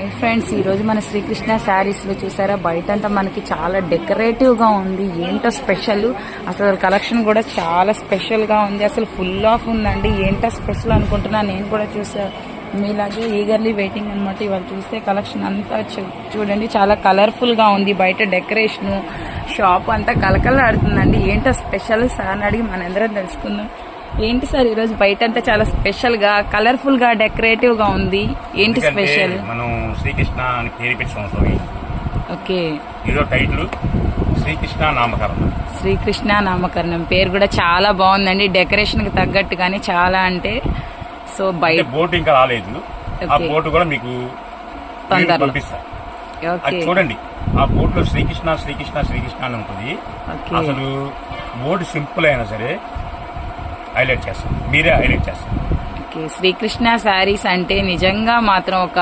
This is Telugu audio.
హాయ్ ఫ్రెండ్స్, ఈరోజు మన శ్రీకృష్ణ శారీస్లో చూసారా బయటంతా మనకి చాలా డెకరేటివ్గా ఉంది. ఏంటో స్పెషల్, అసలు కలెక్షన్ కూడా చాలా స్పెషల్గా ఉంది. అసలు ఫుల్ ఆఫ్ ఉందండి. ఏంటో స్పెషల్ అనుకుంటున్నా, నేను కూడా చూసా. మీలాగే ఈగర్లీ వెయిటింగ్ అనమాట. ఇవాళ చూస్తే కలెక్షన్ అంతా చూడండి, చాలా కలర్ఫుల్గా ఉంది. బయట డెకరేషను, షాప్ అంతా కలకలాడుతుందండి. ఏంటో స్పెషల్ సార్ అడిగి మనందరం తెలుసుకుందాం. ఏంటి సార్ ఈరోజు బయట అంతా చాలా స్పెషల్ గా, కలర్ఫుల్ గా, డెకరేటివ్ గా ఉంది. ఏంటి స్పెషల్? మనం శ్రీకృష్ణ అని పేరు పెట్టాం. ఓకే, ఈరోజు టైటిల్ శ్రీకృష్ణ నామకరణం. శ్రీకృష్ణ నామకరణం పేరు కూడా చాలా బాగుందండి. డెకరేషన్ కి తగ్గట్టుగానే చాలా అంటే. సో బయట బోట్ ఇంకా రాలేదు. ఆ బోట్ కూడా మీకు పంపిస్తా. అది చూడండి, ఆ బోట్ లో శ్రీకృష్ణ శ్రీకృష్ణ శ్రీకృష్ణ అని ఉంటుంది. అసలు బోట్ సింపుల్ అయినా సరే హైలైట్ చేస్తాం, మీరే హైలైట్ చేస్తారు. శ్రీకృష్ణ శారీస్ అంటే నిజంగా మాత్రం ఒక